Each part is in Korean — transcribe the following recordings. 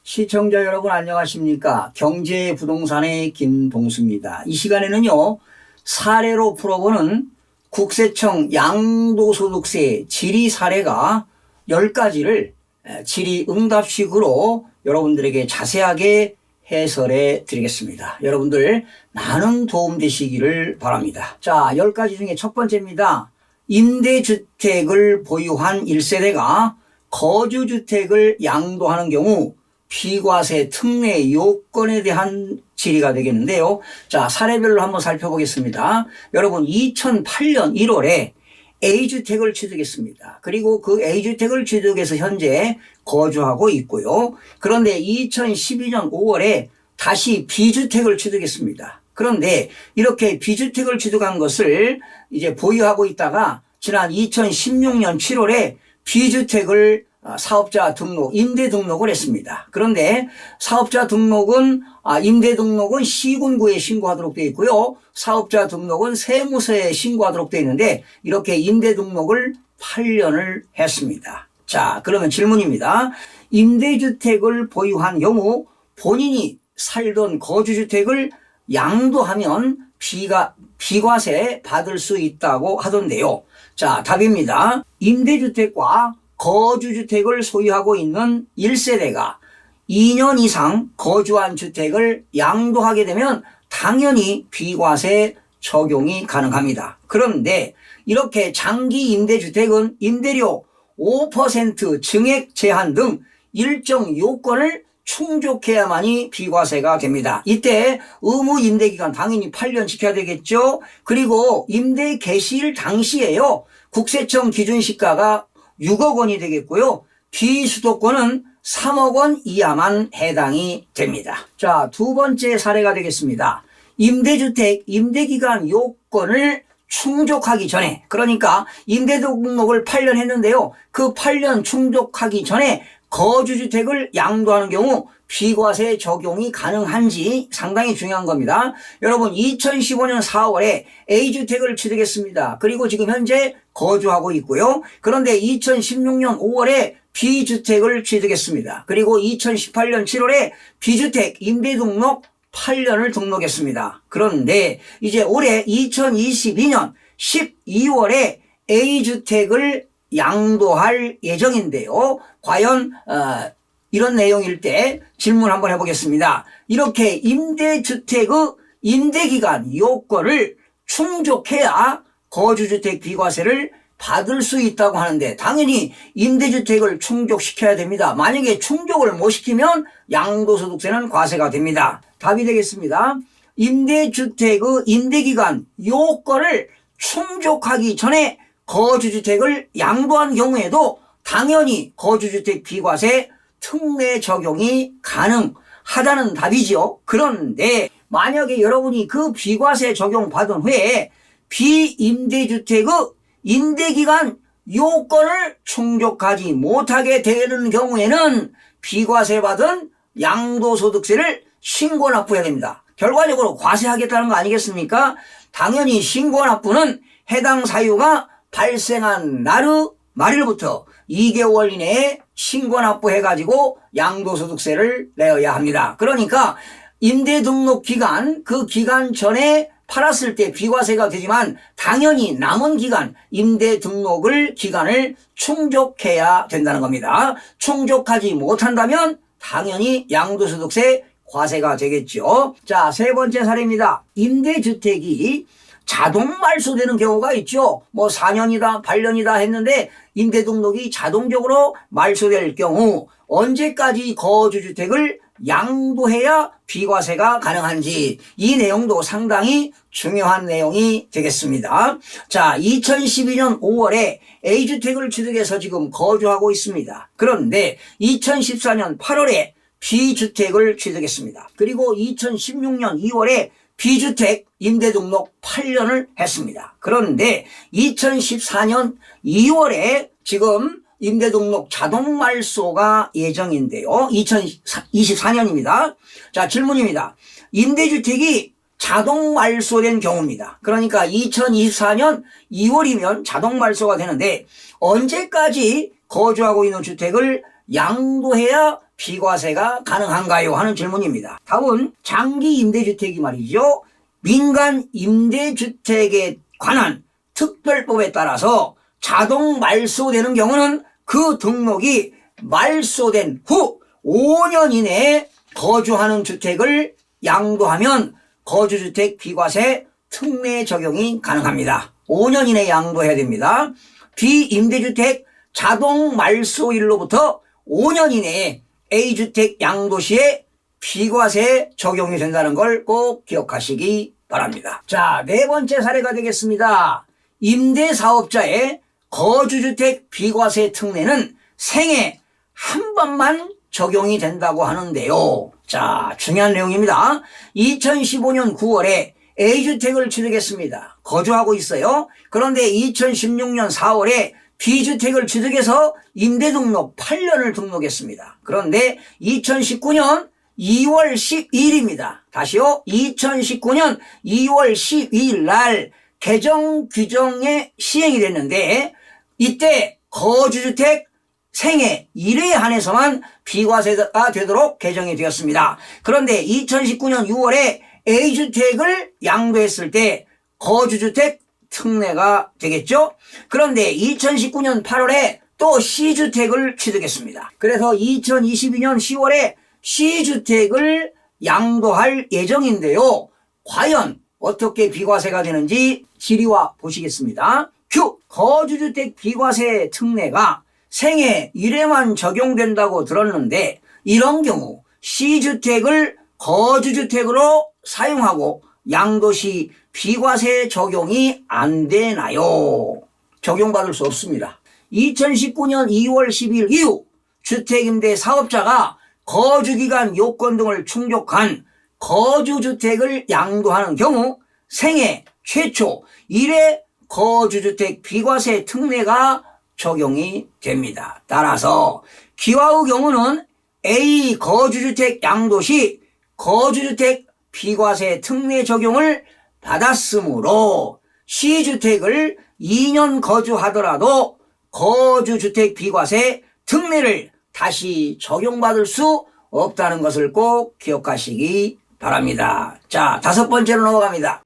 시청자 여러분 안녕하십니까? 경제부동산의 김동수입니다. 이 시간에는요, 사례로 풀어보는 국세청 양도소득세 질의 사례가 10가지를 질의응답식으로 여러분들에게 자세하게 해설해 드리겠습니다. 여러분들 많은 도움 되시기를 바랍니다. 자, 10가지 중에 첫 번째입니다. 임대주택을 보유한 1세대가 거주주택을 양도하는 경우 비과세 특례 요건에 대한 질의가 되겠는데요. 자, 사례별로 한번 살펴보겠습니다. 여러분, 2008년 1월에 A주택을 취득했습니다. 그리고 그 A주택을 취득해서 현재 거주하고 있고요. 그런데 2012년 5월에 다시 B주택을 취득했습니다. 그런데 이렇게 B주택을 취득한 것을 이제 보유하고 있다가 지난 2016년 7월에 B주택을 사업자 등록, 임대 등록을 했습니다. 그런데 사업자 등록은, 임대 등록은 시군구에 신고하도록 되어 있고요. 사업자 등록은 세무서에 신고하도록 되어 있는데 이렇게 임대 등록을 8년을 했습니다. 자, 그러면 질문입니다. 임대주택을 보유한 경우 본인이 살던 거주주택을 양도하면 비과세 받을 수 있다고 하던데요. 자, 답입니다. 임대주택과 거주주택을 소유하고 있는 1세대가 2년 이상 거주한 주택을 양도하게 되면 당연히 비과세 적용이 가능합니다. 그런데 이렇게 장기 임대주택은 임대료 5% 증액 제한 등 일정 요건을 충족해야만이 비과세가 됩니다. 이때 의무 임대기간 당연히 8년 지켜야 되겠죠. 그리고 임대 개시일 당시에요, 국세청 기준 시가가 6억 원이 되겠고요. 비수도권은 3억 원 이하만 해당이 됩니다. 자, 두 번째 사례가 되겠습니다. 임대주택 임대기간 요건을 충족하기 전에, 그러니까 임대등록을 8년 했는데요. 그 8년 충족하기 전에 거주주택을 양도하는 경우 비과세 적용이 가능한지 상당히 중요한 겁니다. 여러분, 2015년 4월에 A주택을 취득했습니다. 그리고 지금 현재 거주하고 있고요. 그런데 2016년 5월에 B주택을 취득했습니다. 그리고 2018년 7월에 B주택 임대등록 8년을 등록했습니다. 그런데 이제 올해 2022년 12월에 A주택을 양도할 예정인데요. 과연 이런 내용일 때 질문 한번 해보겠습니다. 이렇게 임대주택의 임대기간 요건을 충족해야 거주주택 비과세를 받을 수 있다고 하는데 당연히 임대주택을 충족시켜야 됩니다. 만약에 충족을 못 시키면 양도소득세는 과세가 됩니다. 답이 되겠습니다. 임대주택의 임대기간 요건을 충족하기 전에 거주주택을 양도한 경우에도 당연히 거주주택 비과세 특례 적용이 가능하다는 답이지요. 그런데 만약에 여러분이 그 비과세 적용 받은 후에 비임대주택의 임대기간 요건을 충족하지 못하게 되는 경우에는 비과세 받은 양도소득세를 신고 납부해야 됩니다. 결과적으로 과세하겠다는 거 아니겠습니까? 당연히 신고 납부는 해당 사유가 발생한 말일부터 2개월 이내에 신고 납부해가지고 양도소득세를 내어야 합니다. 그러니까 임대등록 기간, 그 기간 전에 팔았을 때 비과세가 되지만 당연히 남은 기간, 임대등록을 기간을 충족해야 된다는 겁니다. 충족하지 못한다면 당연히 양도소득세 과세가 되겠죠. 자, 세 번째 사례입니다. 임대주택이 자동 말소되는 경우가 있죠. 뭐 4년이다 8년이다 했는데 임대등록이 자동적으로 말소될 경우 언제까지 거주주택을 양도해야 비과세가 가능한지, 이 내용도 상당히 중요한 내용이 되겠습니다. 자, 2012년 5월에 A주택을 취득해서 지금 거주하고 있습니다. 그런데 2014년 8월에 B주택을 취득했습니다. 그리고 2016년 2월에 B주택 임대등록 8년을 했습니다. 그런데 2014년 2월에 지금 임대등록 자동 말소가 예정인데요. 2024년입니다. 자, 질문입니다. 임대주택이 자동 말소된 경우입니다. 그러니까 2024년 2월이면 자동 말소가 되는데 언제까지 거주하고 있는 주택을 양도해야 비과세가 가능한가요? 하는 질문입니다. 답은 장기 임대주택이 말이죠. 민간 임대주택에 관한 특별법에 따라서 자동 말소되는 경우는 그 등록이 말소된 후 5년 이내에 거주하는 주택을 양도하면 거주주택 비과세 특례 적용이 가능합니다. 5년 이내에 양도해야 됩니다. 비임대주택 자동 말소일로부터 5년 이내에 A주택 양도 시에 비과세 적용이 된다는 걸 꼭 기억하시기 바랍니다. 자, 네 번째 사례가 되겠습니다. 임대사업자의 거주주택 비과세 특례는 생애 한 번만 적용이 된다고 하는데요. 자, 중요한 내용입니다. 2015년 9월에 A주택을 취득했습니다. 거주하고 있어요. 그런데 2016년 4월에 B주택을 취득해서 임대등록 8년을 등록했습니다. 그런데 2019년 2월 12일입니다. 다시요. 2019년 2월 12일 날 개정 규정에 시행이 됐는데 이때 거주주택 생애 1회에 한해서만 비과세가 되도록 개정이 되었습니다. 그런데 2019년 6월에 A주택을 양도했을 때 거주주택 특례가 되겠죠. 그런데 2019년 8월에 또 C주택을 취득했습니다. 그래서 2022년 10월에 C주택을 양도할 예정인데요. 과연 어떻게 비과세가 되는지 질의와 보시겠습니다. 큐! 거주주택 비과세 특례가 생애 1회만 적용된다고 들었는데 이런 경우 C주택을 거주주택으로 사용하고 양도시 비과세 적용이 안 되나요? 적용받을 수 없습니다. 2019년 2월 10일 이후 주택임대 사업자가 거주기간 요건 등을 충족한 거주주택을 양도하는 경우 생애 최초 1회 거주주택 비과세 특례가 적용이 됩니다. 따라서 기와의 경우는 A 거주주택 양도 시 거주주택 비과세 특례 적용을 받았으므로 C주택을 2년 거주하더라도 거주주택 비과세 특례를 다시 적용받을 수 없다는 것을 꼭 기억하시기 바랍니다. 자, 다섯 번째로 넘어갑니다.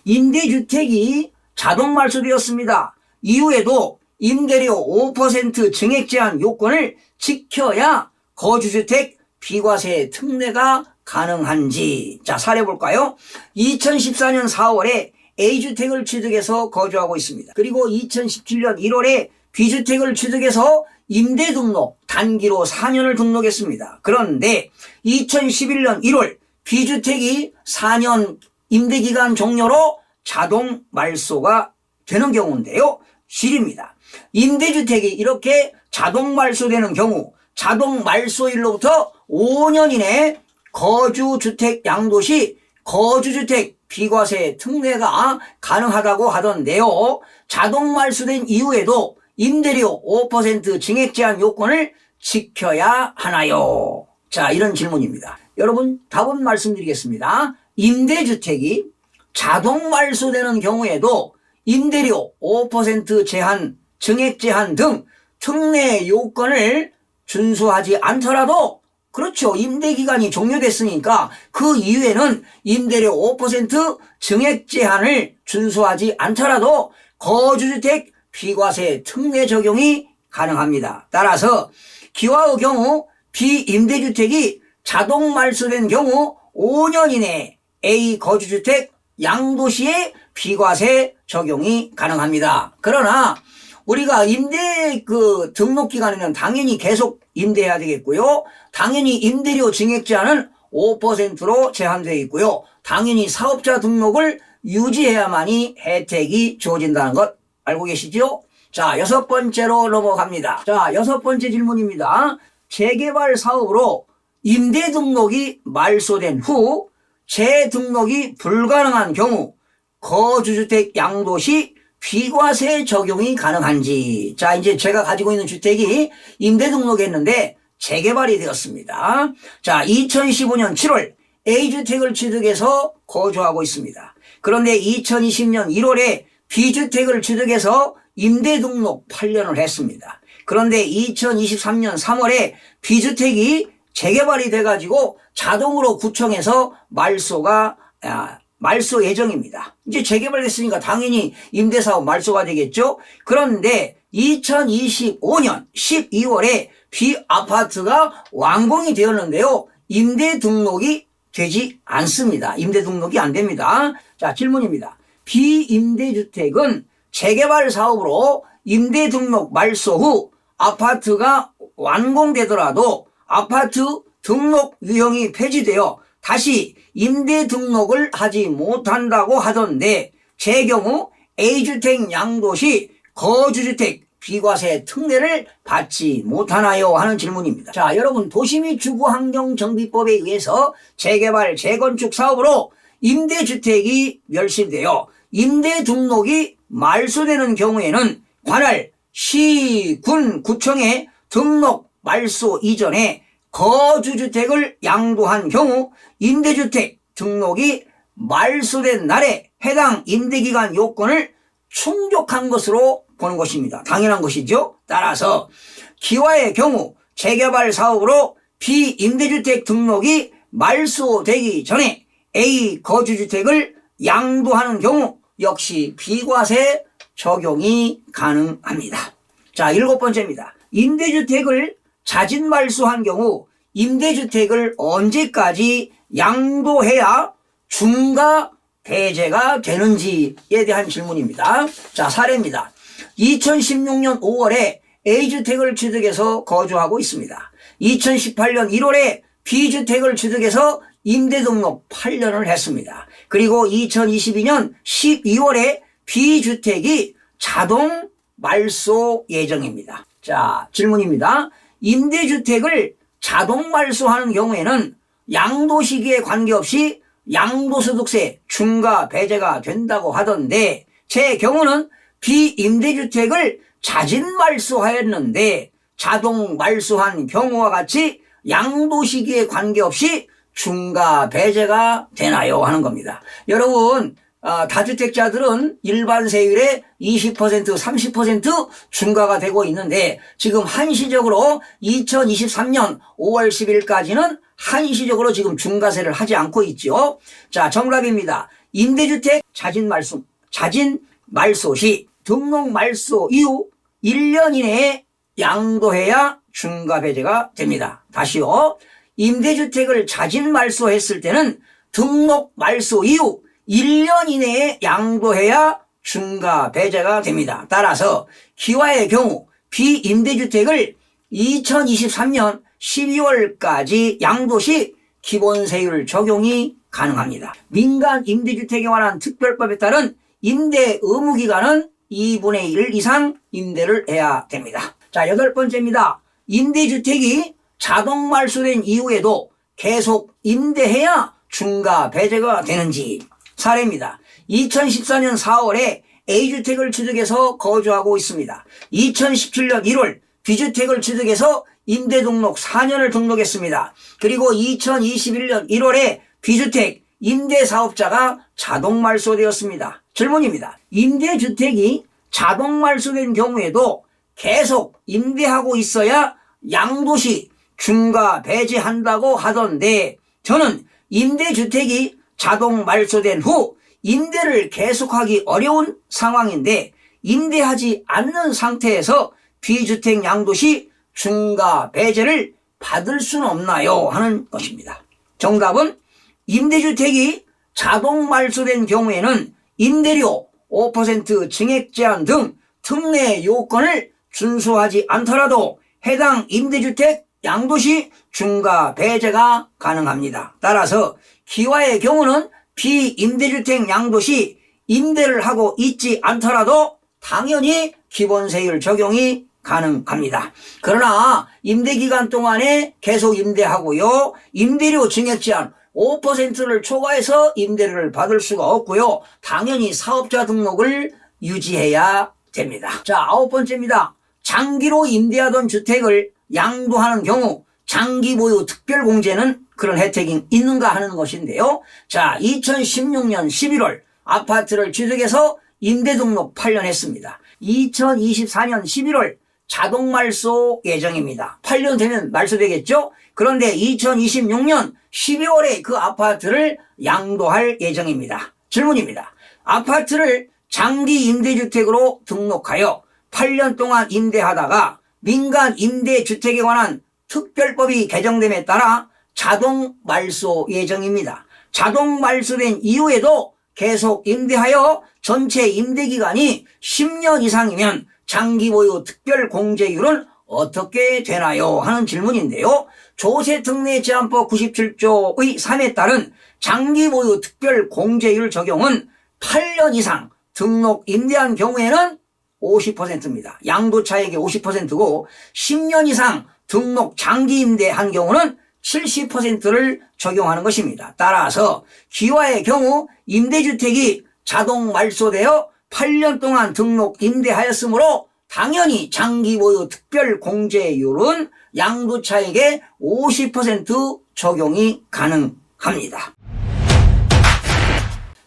임대주택이 자동 말소되었습니다. 이후에도 임대료 5% 증액 제한 요건을 지켜야 거주주택 비과세 특례가 가능한지. 자, 사례 볼까요? 2014년 4월에 A주택을 취득해서 거주하고 있습니다. 그리고 2017년 1월에 B주택을 취득해서 임대 등록 단기로 4년을 등록했습니다. 그런데 2011년 1월 B주택이 4년 임대기간 종료로 자동 말소가 되는 경우인데요. 실입니다. 임대주택이 이렇게 자동 말소되는 경우 자동 말소일로부터 5년 이내에 거주주택 양도 시 거주주택 비과세 특례가 가능하다고 하던데요. 자동 말소된 이후에도 임대료 5% 증액 제한 요건을 지켜야 하나요? 자, 이런 질문입니다. 여러분 답은 말씀드리겠습니다. 임대주택이 자동 말소되는 경우에도 임대료 5% 제한, 증액 제한 등 특례 요건을 준수하지 않더라도 그렇죠. 임대기간이 종료됐으니까 그 이후에는 임대료 5% 증액 제한을 준수하지 않더라도 거주주택 비과세 특례 적용이 가능합니다. 따라서 기와의 경우 비임대주택이 자동 말소된 경우 5년 이내에 A 거주주택 양도 시에 비과세 적용이 가능합니다. 그러나 우리가 임대 등록 기간에는 당연히 계속 임대해야 되겠고요. 당연히 임대료 증액 제한은 5%로 제한되어 있고요. 당연히 사업자 등록을 유지해야만이 혜택이 주어진다는 것 알고 계시죠? 자, 여섯 번째로 넘어갑니다. 자, 여섯 번째 질문입니다. 재개발 사업으로 임대 등록이 말소된 후 재등록이 불가능한 경우 거주주택 양도 시 비과세 적용이 가능한지. 자, 이제 제가 가지고 있는 주택이 임대 등록했는데 재개발이 되었습니다. 자, 2015년 7월 A주택을 취득해서 거주하고 있습니다. 그런데 2020년 1월에 B주택을 취득해서 임대 등록 8년을 했습니다. 그런데 2023년 3월에 B주택이 재개발이 돼가지고 자동으로 구청에서 말소 예정입니다. 이제 재개발됐으니까 당연히 임대사업 말소가 되겠죠. 그런데 2025년 12월에 B아파트가 완공이 되었는데요. 임대 등록이 되지 않습니다. 임대 등록이 안 됩니다. 자, 질문입니다. B임대주택은 재개발 사업으로 임대 등록 말소 후 아파트가 완공되더라도 아파트 등록 유형이 폐지되어 다시 임대 등록을 하지 못한다고 하던데 제 경우 A주택 양도시 거주주택 비과세 특례를 받지 못하나요? 하는 질문입니다. 자, 여러분 도시및 주거환경정비법에 의해서 재개발, 재건축 사업으로 임대주택이 멸실되어 임대 등록이 말소되는 경우에는 관할 시, 군, 구청에 등록 말소 이전에 거주주택을 양도한 경우 임대주택 등록이 말소된 날에 해당 임대기간 요건을 충족한 것으로 보는 것입니다. 당연한 것이죠. 따라서 기와의 경우 재개발 사업으로 B임대주택 등록이 말소되기 전에 A 거주주택을 양도하는 경우 역시 비과세 적용이 가능합니다. 자, 7번째입니다. 임대주택을 자진 말소한 경우 임대주택을 언제까지 양도해야 중과 배제가 되는지에 대한 질문입니다. 자, 사례입니다. 2016년 5월에 A주택을 취득해서 거주하고 있습니다. 2018년 1월에 B주택을 취득해서 임대등록 8년을 했습니다. 그리고 2022년 12월에 B주택이 자동 말소 예정입니다. 자, 질문입니다. 임대주택을 자동 말소하는 경우에는 양도 시기에 관계없이 양도소득세 중과 배제가 된다고 하던데 제 경우는 B임대주택을 자진 말소하였는데 자동 말소한 경우와 같이 양도 시기에 관계없이 중과 배제가 되나요? 하는 겁니다. 여러분 다주택자들은 일반 세율의 20%, 30% 중과가 되고 있는데 지금 한시적으로 2023년 5월 10일까지는 한시적으로 지금 중과세를 하지 않고 있죠. 자, 정답입니다. 임대주택 자진 말소 시 등록 말소 이후 1년 이내에 양도해야 중과 배제가 됩니다. 다시요. 임대주택을 자진 말소했을 때는 등록 말소 이후 1년 이내에 양도해야 중과 배제가 됩니다. 따라서 기와의 경우 B임대주택을 2023년 12월까지 양도 시 기본세율 적용이 가능합니다. 민간 임대주택에 관한 특별법에 따른 임대 의무기간은 2분의 1 이상 임대를 해야 됩니다. 자, 8번째입니다. 임대주택이 자동 말소된 이후에도 계속 임대해야 중과 배제가 되는지. 사례입니다. 2014년 4월에 A주택을 취득해서 거주하고 있습니다. 2017년 1월 B주택을 취득해서 임대등록 4년을 등록했습니다. 그리고 2021년 1월에 B주택 임대사업자가 자동 말소되었습니다. 질문입니다. 임대주택이 자동 말소된 경우에도 계속 임대하고 있어야 양도시 중과 배제한다고 하던데 저는 임대주택이 자동 말소된 후 임대를 계속하기 어려운 상황인데 임대하지 않는 상태에서 B주택 양도시 중과 배제를 받을 수는 없나요? 하는 것입니다. 정답은 임대주택이 자동 말소된 경우에는 임대료 5% 증액 제한 등 특례 요건을 준수하지 않더라도 해당 임대주택 양도시 중과 배제가 가능합니다. 따라서 기와의 경우는 B임대주택 양도시 임대를 하고 있지 않더라도 당연히 기본세율 적용이 가능합니다. 그러나 임대기간 동안에 계속 임대하고요. 임대료 증액 제한 5%를 초과해서 임대료를 받을 수가 없고요. 당연히 사업자 등록을 유지해야 됩니다. 자, 9번째입니다. 장기로 임대하던 주택을 양도하는 경우 장기 보유 특별공제는 그런 혜택이 있는가 하는 것인데요. 자, 2016년 11월 아파트를 취득해서 임대등록 8년 했습니다. 2024년 11월 자동 말소 예정입니다. 8년 되면 말소되겠죠? 그런데 2026년 12월에 그 아파트를 양도할 예정입니다. 질문입니다. 아파트를 장기 임대주택으로 등록하여 8년 동안 임대하다가 민간 임대주택에 관한 특별법이 개정됨에 따라 자동 말소 예정입니다. 자동 말소된 이후에도 계속 임대하여 전체 임대기간이 10년 이상이면 장기보유 특별공제율은 어떻게 되나요? 하는 질문인데요. 조세특례제한법 97조의 3에 따른 장기보유 특별공제율 적용은 8년 이상 등록 임대한 경우에는 50%입니다. 양도차익의 50%고 10년 이상 등록 장기 임대한 경우는 70%를 적용하는 것입니다. 따라서 기와의 경우 임대주택이 자동 말소되어 8년 동안 등록 임대하였으므로 당연히 장기보유 특별공제율은 양도차익의 50% 적용이 가능합니다.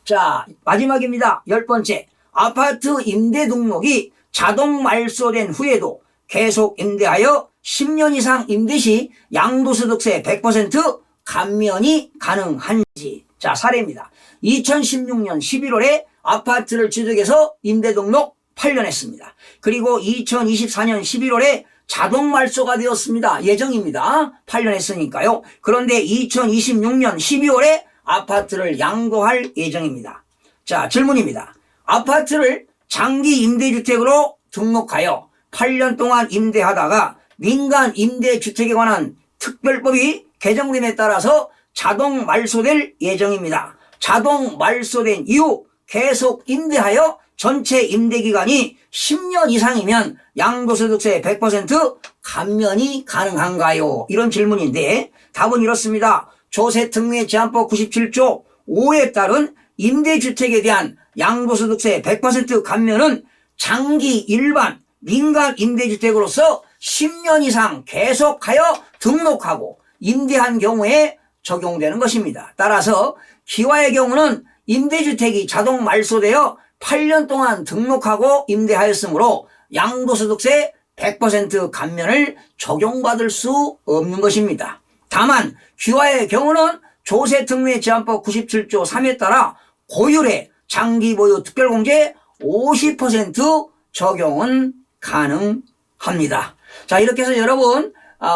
자, 마지막입니다. 10번째. 아파트 임대 등록이 자동 말소된 후에도 계속 임대하여 10년 이상 임대 시 양도소득세 100% 감면이 가능한지. 자, 사례입니다. 2016년 11월에 아파트를 취득해서 임대 등록 8년 했습니다. 그리고 2024년 11월에 자동 말소가 되었습니다. 예정입니다. 8년 했으니까요. 그런데 2026년 12월에 아파트를 양도할 예정입니다. 자, 질문입니다. 아파트를 장기 임대주택으로 등록하여 8년 동안 임대하다가 민간 임대주택에 관한 특별법이 개정됨에 따라서 자동 말소될 예정입니다. 자동 말소된 이후 계속 임대하여 전체 임대기간이 10년 이상이면 양도소득세 100% 감면이 가능한가요? 이런 질문인데 답은 이렇습니다. 조세특례제한법 97조 5에 따른 임대주택에 대한 양도소득세 100% 감면은 장기 일반 민간 임대주택으로서 10년 이상 계속하여 등록하고 임대한 경우에 적용되는 것입니다. 따라서 기와의 경우는 임대주택이 자동 말소되어 8년 동안 등록하고 임대하였으므로 양도소득세 100% 감면을 적용받을 수 없는 것입니다. 다만 기와의 경우는 조세특례제한법 97조 3에 따라 고율의 장기보유 특별공제 50% 적용은 가능합니다. 자, 이렇게 해서 여러분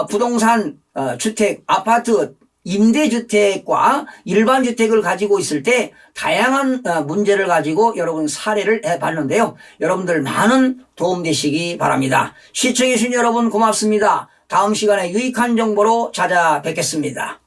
부동산 주택 아파트 임대주택과 일반주택을 가지고 있을 때 다양한 문제를 가지고 여러분 사례를 해봤는데요. 여러분들 많은 도움 되시기 바랍니다. 시청해 주신 여러분 고맙습니다. 다음 시간에 유익한 정보로 찾아뵙겠습니다.